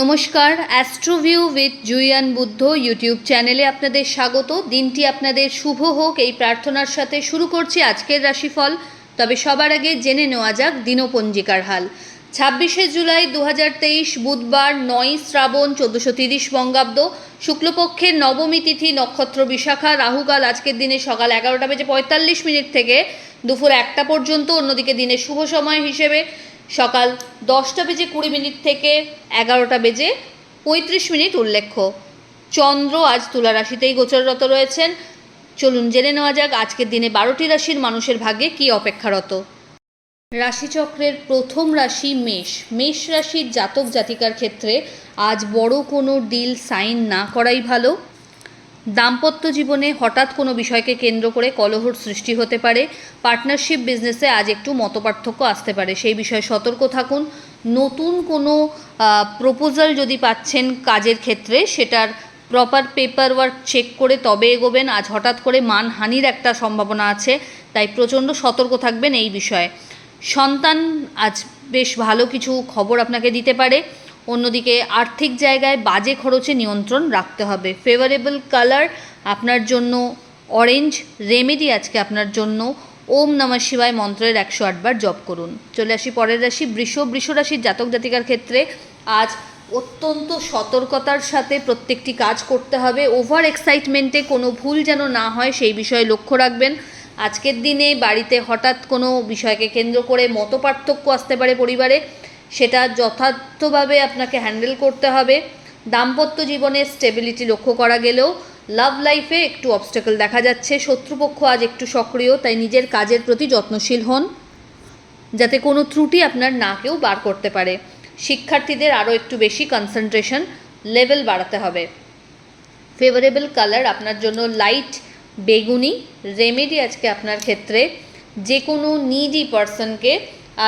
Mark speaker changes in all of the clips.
Speaker 1: নমস্কার, অ্যাস্ট্রোভিউ with জুইয়ান Buddha YouTube চ্যানেলে আপনাদের স্বাগত। দিনটি আপনাদের শুভ হোক এই প্রার্থনার সাথে শুরু করছি আজকের রাশিফল। তবে সবার আগে জেনে নেওয়া যাক দিনপঞ্জিকার হাল। 26শে জুলাই 2023 বুধবার, 9 শ্রাবণ 1430 বঙ্গাব্দ, শুক্লপক্ষের নবমী তিথি, নক্ষত্র বিশাখা, রাহুকাল আজকের দিনে সকাল 11:45 থেকে দুপুর 1টা পর্যন্ত। অন্যদিকে দিনের শুভ সময় হিসেবে সকাল 10:20 থেকে 11:35 উল্লেখ্য। চন্দ্র আজ তুলা রাশিতেই গোচররত রয়েছেন। চলুন জেনে নেওয়া যাক আজকের দিনে 12টি রাশির মানুষের ভাগ্যে কী অপেক্ষারত। রাশিচক্রের প্রথম রাশি মেষ। মেষ রাশির জাতক জাতিকার ক্ষেত্রে আজ বড় কোনো ডিল সাইন না করাই ভালো। দাম্পত্য জীবনে হঠাৎ কোনো বিষয়কে কেন্দ্র করে কলহর সৃষ্টি হতে পারে। পার্টনারশিপ বিজনেসে আজ একটু মতপার্থক্য আসতে পারে, সেই বিষয়ে সতর্ক থাকুন। নতুন কোনো প্রপোজাল যদি পাচ্ছেন কাজের ক্ষেত্রে, সেটার প্রপার পেপার ওয়ার্ক চেক করে তবে এগোবেন। আজ হঠাৎ করে মানহানির একটা সম্ভাবনা আছে, তাই প্রচণ্ড সতর্ক থাকবেন এই বিষয়ে। সন্তান আজ বেশ ভালো কিছু খবর আপনাকে দিতে পারে। অন্যদিকে আর্থিক জায়গায় বাজে খরচে নিয়ন্ত্রণ রাখতে হবে। ফেভারেবল কালার আপনার জন্য অরেঞ্জ। রেমেডি আজকে আপনার জন্য ওম নমঃ শিবায় মন্ত্রের 108 বার জপ করুন। চলে আসি পরের রাশি বৃষ। বৃষ রাশির জাতক জাতিকার ক্ষেত্রে আজ অত্যন্ত সতর্কতার সাথে প্রত্যেকটি কাজ করতে হবে। ওভার এক্সাইটমেন্টে কোনো ভুল যেন না হয় সেই বিষয়ে লক্ষ্য রাখবেন। আজকের দিনে বাড়িতে হঠাৎ কোনো বিষয়কে কেন্দ্র করে মতপার্থক্য আসতে পারে পরিবারে, সেটা যথার্থভাবে আপনাকে হ্যান্ডেল করতে হবে। দাম্পত্য জীবনে স্টেবিলিটি লক্ষ্য করা গেলেও লাভ লাইফে একটু অবস্টাকল দেখা যাচ্ছে। শত্রুপক্ষ আজ একটু সক্রিয়, তাই নিজের কাজের প্রতি যত্নশীল হন যাতে কোনো ত্রুটি আপনার না কেউ বার করতে পারে। শিক্ষার্থীদের আরও একটু বেশি কনসেন্ট্রেশন লেভেল বাড়াতে হবে। ফেভারেবল কালার আপনার জন্য লাইট বেগুনি। রেমেডি আজকে আপনার ক্ষেত্রে যে কোনো নিডি পারসনকে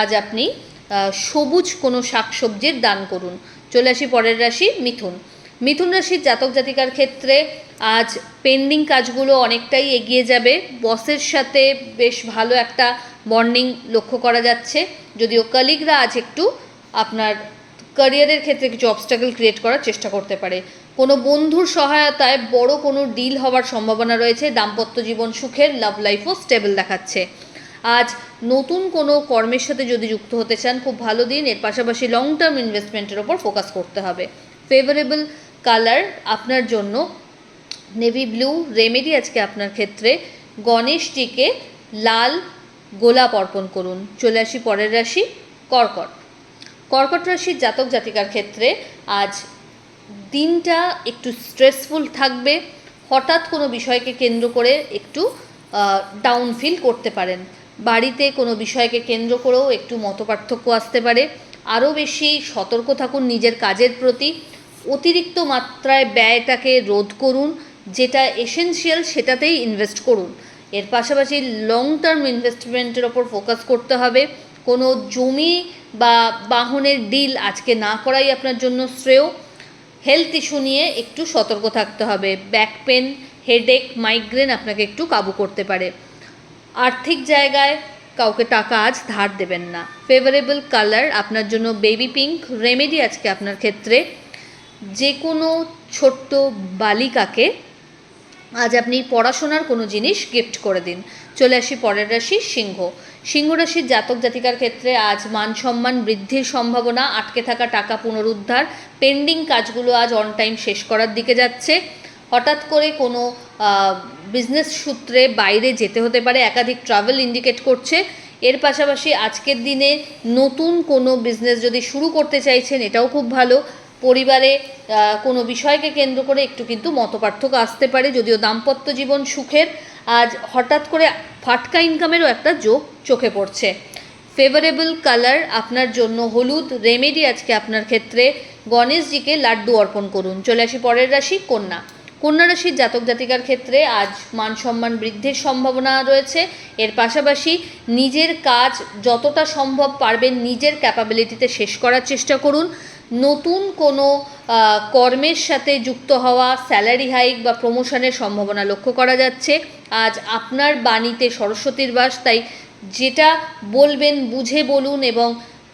Speaker 1: আজ আপনি সবুজ কোনো শাকসবজির দান করুন। চলে আসি পরের রাশি মিথুন। মিথুন রাশির জাতক জাতিকার ক্ষেত্রে আজ পেন্ডিং কাজগুলো অনেকটাই এগিয়ে যাবে। বসের সাথে বেশ ভালো একটা বন্ডিং লক্ষ্য করা যাচ্ছে, যদিও কলিগরা আজ একটু আপনার ক্যারিয়ারের ক্ষেত্রে কিছু অবস্টাকল ক্রিয়েট করার চেষ্টা করতে পারে। কোনো বন্ধুর সহায়তায় বড় কোনো ডিল হওয়ার সম্ভাবনা রয়েছে। দাম্পত্য জীবন সুখের, লাভ লাইফও স্টেবল দেখাচ্ছে। আজ নতুন কোনো কর্মের সাথে যদি যুক্ত হতে চান খুব ভালো দিন। এর পাশাপাশি লং টার্ম ইনভেস্টমেন্টের ওপর ফোকাস করতে হবে। ফেভারেবল কালার আপনার জন্য নেভি ব্লু। রেমেডি আজকে আপনার ক্ষেত্রে গণেশজিকে লাল গোলাপ অর্পণ করুন। চলে আসি পরের রাশি কর্কট। কর্কট রাশির জাতক জাতিকার ক্ষেত্রে আজ দিনটা একটু স্ট্রেসফুল থাকবে। হঠাৎ কোনো বিষয়কে কেন্দ্র করে একটু ডাউন ফিল করতে পারেন। বাড়িতে কোনো বিষয়কে কেন্দ্র করেও একটু মতপার্থক্য আসতে পারে। আরও বেশি সতর্ক থাকুন নিজের কাজের প্রতি। অতিরিক্ত মাত্রায় ব্যয়টাকে রোধ করুন, যেটা এসেনশিয়াল সেটাতেই ইনভেস্ট করুন। এর পাশাপাশি লং টার্ম ইনভেস্টমেন্টের ওপর ফোকাস করতে হবে। কোনো জমি বা বাহনের ডিল আজকে না করাই আপনার জন্য শ্রেয়। হেলথ ইস্যু নিয়ে একটু সতর্ক থাকতে হবে। ব্যাক পেন, হেডেক, মাইগ্রেন আপনাকে একটু কাবু করতে পারে। আর্থিক জায়গায় কাউকে টাকা আজ ধার দেবেন না। ফেভারেবল কালার আপনার জন্য বেবি পিঙ্ক। রেমেডি আজকে আপনার ক্ষেত্রে যে কোনো ছোট্ট বালিকাকে আজ আপনি পড়াশোনার কোনো জিনিস গিফট করে দিন। চলে আসি পরের রাশি সিংহ। সিংহ রাশির জাতক জাতিকার ক্ষেত্রে আজ মান সম্মান বৃদ্ধির সম্ভাবনা। আটকে থাকা টাকা পুনরুদ্ধার। পেন্ডিং কাজগুলো আজ অন টাইম শেষ করার দিকে যাচ্ছে। হঠাৎ করে কোনো বিজনেস সূত্রে বাইরে যেতে হতে পারে। একাধিক ট্রাভেল ইন্ডিকেট করছে। এর পাশাপাশি আজকের দিনে নতুন কোনো বিজনেস যদি শুরু করতে চাইছেন এটাও খুব ভালো। পরিবারে কোনো বিষয়কে কেন্দ্র করে একটু কিন্তু মতপার্থক্য আসতে পারে, যদিও দাম্পত্য জীবন সুখের। আজ হঠাৎ করে ফাটকা ইনকামেরও একটা যোগ চোখে পড়ছে। ফেভারেবল কালার আপনার জন্য হলুদ। রেমেডি আজকে আপনার ক্ষেত্রে গণেশজিকে লাড্ডু অর্পণ করুন। চলে আসি পরের রাশি কন্যা। কন্যা রাশির জাতক জাতিকার ক্ষেত্রে আজ মান সম্মান বৃদ্ধির সম্ভাবনা রয়েছে। এর পাশাপাশি নিজের কাজ যতটা সম্ভব পারবেন নিজের ক্যাপাবিলিটিতে শেষ করার চেষ্টা করুন। নতুন কোনো কর্মের সাথে যুক্ত হওয়া, স্যালারি হাইক বা প্রমোশনের সম্ভাবনা লক্ষ্য করা যাচ্ছে। আজ আপনার বাণীতে সরস্বতীর বাস, তাই যেটা বলবেন বুঝে বলুন এবং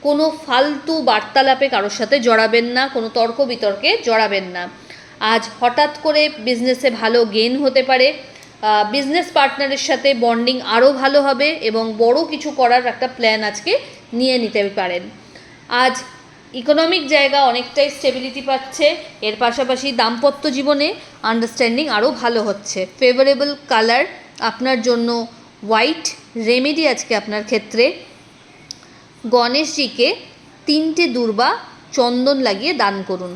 Speaker 1: কোনো ফালতু বার্তালাপে কারোর সাথে জড়াবেন না, কোনো তর্ক বিতর্কে জড়াবেন না। আজ হঠাৎ করে বিজনেসে ভালো গেইন হতে পারে, বিজনেস পার্টনারের সাথে বন্ডিং আরও ভালো হবে এবং বড় কিছু করার একটা প্ল্যান আজকে নিয়ে নিতে পারেন। আজ ইকোনমিক জায়গা অনেকটাই স্টেবিলিটি পাচ্ছে, এর পাশাপাশি দাম্পত্য জীবনে আন্ডারস্ট্যান্ডিং আরও ভালো হচ্ছে। ফেভারেবল কালার আপনার জন্য হোয়াইট। রেমেডি আজকে আপনার ক্ষেত্রে গণেশজিকে 3টে দূর্বা চন্দন লাগিয়ে দান করুন।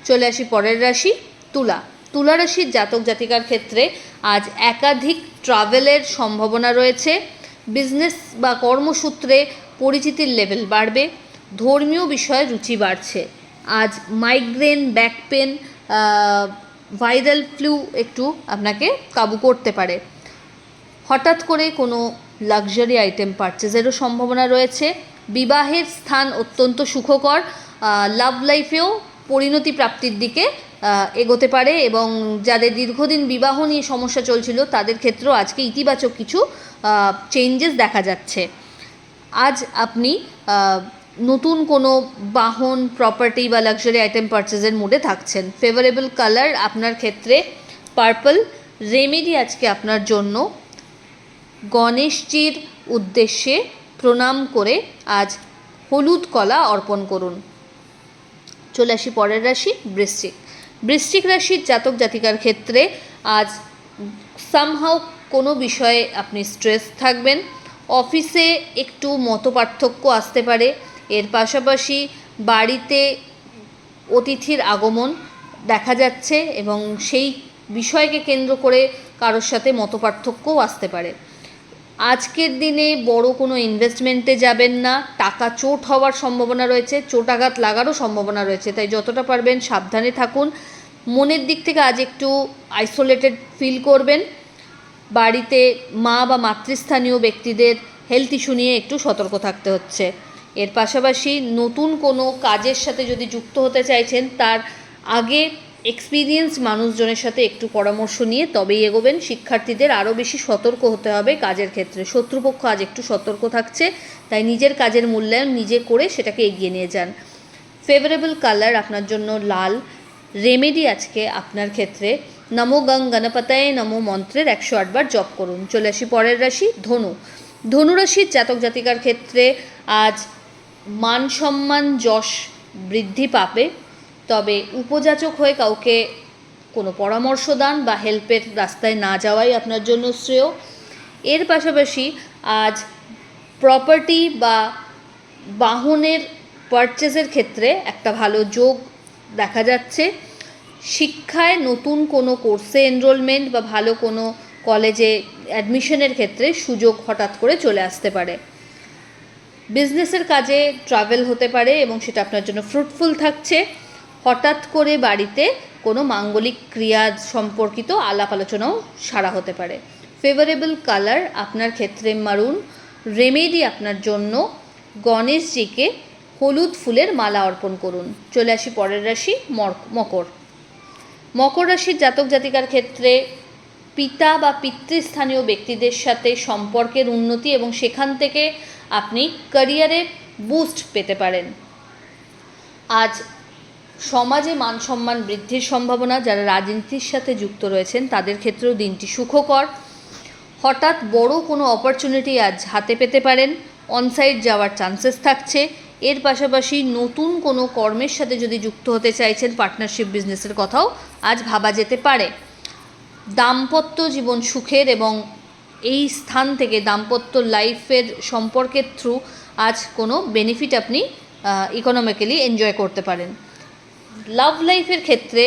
Speaker 1: চলে আসি পরের রাশি তুলা। তুলা রাশির জাতক জাতিকার ক্ষেত্রে আজ একাধিক ট্রাভেলের সম্ভাবনা রয়েছে। বিজনেস বা কর্মসূত্রে পরিচিতির লেভেল বাড়বে, ধর্মীয় বিষয়ে রুচি বাড়ছে। আজ migraine, back pain, viral flu একটু আপনাকে কাবু করতে পারে। হঠাৎ করে কোনো লাক্সারি আইটেম পারচেজেরও সম্ভাবনা রয়েছে। বিবাহের স্থান অত্যন্ত সুখকর, লাভ লাইফেও পরিণতি প্রাপ্তির দিকে এগোতে পারে এবং যাদের দীর্ঘদিন বিবাহ নিয়ে সমস্যা চলছিল তাদের ক্ষেত্রেও আজকে ইতিবাচক কিছু চেঞ্জেস দেখা যাচ্ছে। আজ আপনি নতুন কোনো বাহন, প্রপার্টি বা লাক্সারি আইটেম পারচেজের মুডে থাকছেন। ফেভারেবল কালার আপনার ক্ষেত্রে পার্পল। রেমেডি আজকে আপনার জন্য গণেশজির উদ্দেশ্যে প্রণাম করে আজ হলুদ কলা অর্পণ করুন। চলে আসি পরের রাশি বৃশ্চিক। বৃশ্চিক রাশির জাতক জাতিকার ক্ষেত্রে আজ সামহাও কোনো বিষয়ে আপনি স্ট্রেস থাকবেন। অফিসে একটু মতপার্থক্য আসতে পারে, এর পাশাপাশি বাড়িতে অতিথির আগমন দেখা যাচ্ছে এবং সেই বিষয়কে কেন্দ্র করে কারোর সাথে মতপার্থক্যও আসতে পারে। আজকের দিনে বড় কোনো ইনভেস্টমেন্টে যাবেন না, টাকা চোট হওয়ার সম্ভাবনা রয়েছে, চোটাঘাত লাগারও সম্ভাবনা রয়েছে, তাই যতটা পারবেন সাবধানে থাকুন। মনের দিক থেকে আজ একটু আইসোলেটেড ফিল করবেন। বাড়িতে মা বা মাতৃস্থানীয় ব্যক্তিদের হেলথ ইস্যু নিয়ে একটু সতর্ক থাকতে হচ্ছে। এর পাশাপাশি নতুন কোনো কাজের সাথে যদি যুক্ত হতে চাইছেন তার আগে এক্সপিরিয়েন্স মানুষজনের সাথে একটু পরামর্শ নিয়ে তবেই এগোবেন। শিক্ষার্থীদের আরও বেশি সতর্ক হতে হবে কাজের ক্ষেত্রে। শত্রুপক্ষ আজ একটু সতর্ক থাকছে, তাই নিজের কাজের মূল্যায়ন নিজে করে সেটাকে এগিয়ে নিয়ে যান। ফেভারেবল কালার আপনার জন্য লাল। রেমেডি আজকে আপনার ক্ষেত্রে নমো গং গণপতায়ে নমো মন্ত্রের 108 বার জপ করুন। চলে আসি পরের রাশি ধনু। ধনুরাশির জাতক জাতিকার ক্ষেত্রে আজ মান সম্মান যশ বৃদ্ধি পাবে, তবে উপযাচক হয়ে কাউকে কোনো পরামর্শ দান বা হেল্পের রাস্তায় না যাওয়াই আপনার জন্য শ্রেয়। এর পাশাপাশি আজ প্রপার্টি বা বাহনের পারচেজের ক্ষেত্রে একটা ভালো যোগ দেখা যাচ্ছে। শিক্ষায় নতুন কোনো কোর্সে এনরোলমেন্ট বা ভালো কোনো কলেজে অ্যাডমিশনের ক্ষেত্রে সুযোগ হঠাৎ করে চলে আসতে পারে। বিজনেসের কাজে ট্রাভেল হতে পারে এবং সেটা আপনার জন্য ফ্রুটফুল থাকছে। হঠাৎ করে বাড়িতে কোনো মাঙ্গলিক ক্রিয়া সম্পর্কিত আলাপ আলোচনাও সারা হতে পারে। ফেভারেবল কালার আপনার ক্ষেত্রে মারুন। রেমেডি আপনার জন্য গণেশজিকে হলুদ ফুলের মালা অর্পণ করুন। চলে আসি পরের রাশি মকর। মকর রাশির জাতক জাতিকার ক্ষেত্রে পিতা বা পিতৃস্থানীয় ব্যক্তিদের সাথে সম্পর্কের উন্নতি এবং সেখান থেকে আপনি ক্যারিয়ারে বুস্ট পেতে পারেন। আজ সমাজে মান সম্মান বৃদ্ধির সম্ভাবনা। যারা রাজনীতির সাথে যুক্ত রয়েছেন তাদের ক্ষেত্রেও দিনটি সুখকর। হঠাৎ বড় কোনো অপরচুনিটি আজ হাতে পেতে পারেন, অনসাইট যাওয়ার চান্সেস থাকছে। এর পাশাপাশি নতুন কোনো কর্মের সাথে যদি যুক্ত হতে চাইছেন, পার্টনারশিপ বিজনেসের কথাও আজ ভাবা যেতে পারে। দাম্পত্য জীবন সুখের এবং এই স্থান থেকে দাম্পত্য লাইফের সম্পর্কের থ্রু আজ কোনো বেনিফিট আপনি ইকোনমিক্যালি এনজয় করতে পারেন। লাভ লাইফের ক্ষেত্রে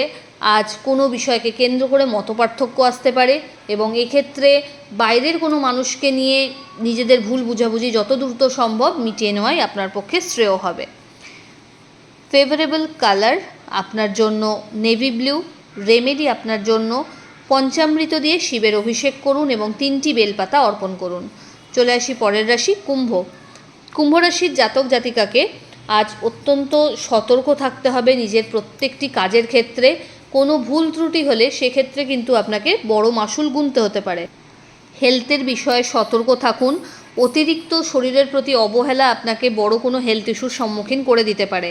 Speaker 1: আজ কোনো বিষয়কে কেন্দ্র করে মতপার্থক্য আসতে পারে এবং এক্ষেত্রে বাইরের কোনো মানুষকে নিয়ে নিজেদের ভুল বুঝাবুঝি যত দ্রুত সম্ভব মিটিয়ে নেওয়াই আপনার পক্ষে শ্রেয় হবে। ফেভারেবল কালার আপনার জন্য নেভি ব্লু। রেমেডি আপনার জন্য পঞ্চামৃত দিয়ে শিবের অভিষেক করুন এবং 3টি বেলপাতা অর্পণ করুন। চলে আসি পরের রাশি কুম্ভ। কুম্ভ রাশির জাতক জাতিকাকে আজ অত্যন্ত সতর্ক থাকতে হবে নিজের প্রত্যেকটি কাজের ক্ষেত্রে। কোনো ভুল ত্রুটি হলে সেক্ষেত্রে কিন্তু আপনাকে বড় মাসুল গুনতে হতে পারে। হেলথের বিষয়ে সতর্ক থাকুন। অতিরিক্ত শরীরের প্রতি অবহেলা আপনাকে বড় কোনো হেলথ ইস্যুর সম্মুখীন করে দিতে পারে।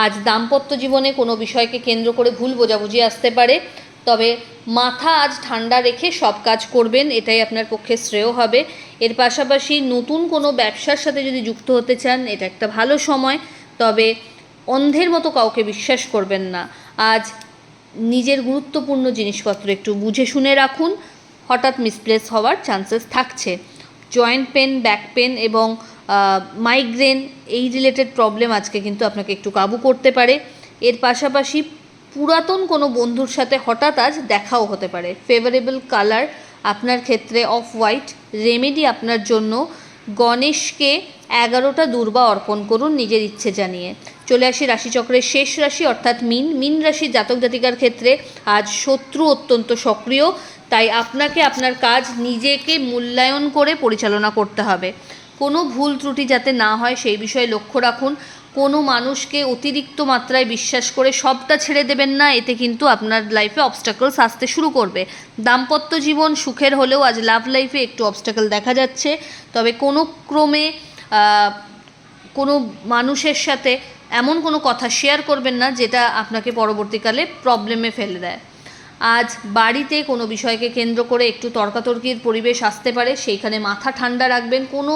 Speaker 1: আজ দাম্পত্য জীবনে কোনো বিষয়কে কেন্দ্র করে ভুল বোঝাবুঝি আসতে পারে, তবে মাথা আজ ঠান্ডা রেখে সব কাজ করবেন, এটাই আপনার পক্ষে শ্রেয় হবে। এর পাশাপাশি নতুন কোনো ব্যবসার সাথে যদি যুক্ত হতে চান, এটা একটা ভালো সময়, তবে অন্ধের মতো কাউকে বিশ্বাস করবেন না। আজ নিজের গুরুত্বপূর্ণ জিনিসপত্র একটু বুঝে শুনে রাখুন, হঠাৎ মিসপ্লেস হওয়ার চান্সেস থাকছে। জয়েন্ট পেন, ব্যাক পেন এবং মাইগ্রেন এই রিলেটেড প্রবলেম আজকে কিন্তু আপনাকে একটু কাবু করতে পারে। এর পাশাপাশি পুরাতন কোনো বন্ধুর সাথে হঠাৎ আজ দেখাও হতে পারে। ফেভারেবল কালার আপনার ক্ষেত্রে অফ হোয়াইট। রেমেডি আপনার জন্য গণেশকে 11টা দূর্বা অর্পণ করুন নিজের ইচ্ছে জানিয়ে। চলে আসি রাশিচক্রের শেষ রাশি অর্থাৎ মিন। মিন রাশির জাতক জাতিকার ক্ষেত্রে আজ শত্রু অত্যন্ত সক্রিয়, তাই আপনাকে আপনার কাজ নিজেকে মূল্যায়ন করে পরিচালনা করতে হবে। কোনো ভুল ত্রুটি যাতে না হয় সেই বিষয়ে লক্ষ্য রাখুন। কোনো মানুষকে অতিরিক্ত মাত্রায় বিশ্বাস করে সবটা ছেড়ে দেবেন না, এতে কিন্তু আপনার লাইফে অবস্টাকলস আসতে শুরু করবে। দাম্পত্য জীবন সুখের হলেও আজ লাভ লাইফে একটু অবস্টাকল দেখা যাচ্ছে, তবে কোনো ক্রমে কোনো মানুষের সাথে এমন কোনো কথা শেয়ার করবেন না যেটা আপনাকে পরবর্তীকালে প্রবলেমে ফেলে দেয়। আজ বাড়িতে কোনো বিষয়কে কেন্দ্র করে একটু তর্কাতর্কির পরিবেশ আসতে পারে, সেইখানে মাথা ঠান্ডা রাখবেন, কোনো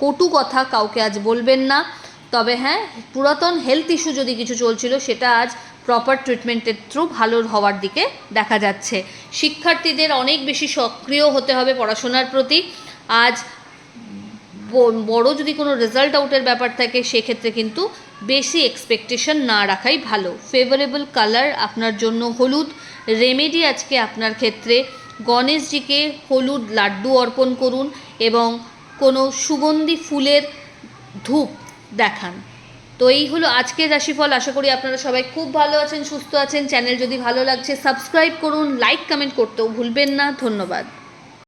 Speaker 1: কটু কথা কাউকে আজ বলবেন না। তবে হ্যাঁ, পুরাতন হেলথ ইস্যু যদি কিছু চলছিল সেটা আজ প্রপার ট্রিটমেন্টের থ্রু ভালো হওয়ার দিকে দেখা যাচ্ছে। শিক্ষার্থীদের অনেক বেশি সক্রিয় হতে হবে পড়াশোনার প্রতি। আজ বড় যদি কোনো রেজাল্ট আউটের ব্যাপার থাকে সেক্ষেত্রে কিন্তু বেশি এক্সপেকটেশন না রাখাই ভালো। ফেভারেবল কালার আপনার জন্য হলুদ। রেমেডি আজকে আপনার ক্ষেত্রে গণেশজিকে হলুদ লাড্ডু অর্পণ করুন এবং কোনো সুগন্ধি ফুলের ধূপ দেখান। তো এই হলো আজকের রাশিফল। আশা করি আপনারা সবাই খুব ভালো আছেন, সুস্থ আছেন। চ্যানেল যদি ভালো লাগছে সাবস্ক্রাইব করুন, লাইক কমেন্ট করতেও ভুলবেন না। ধন্যবাদ।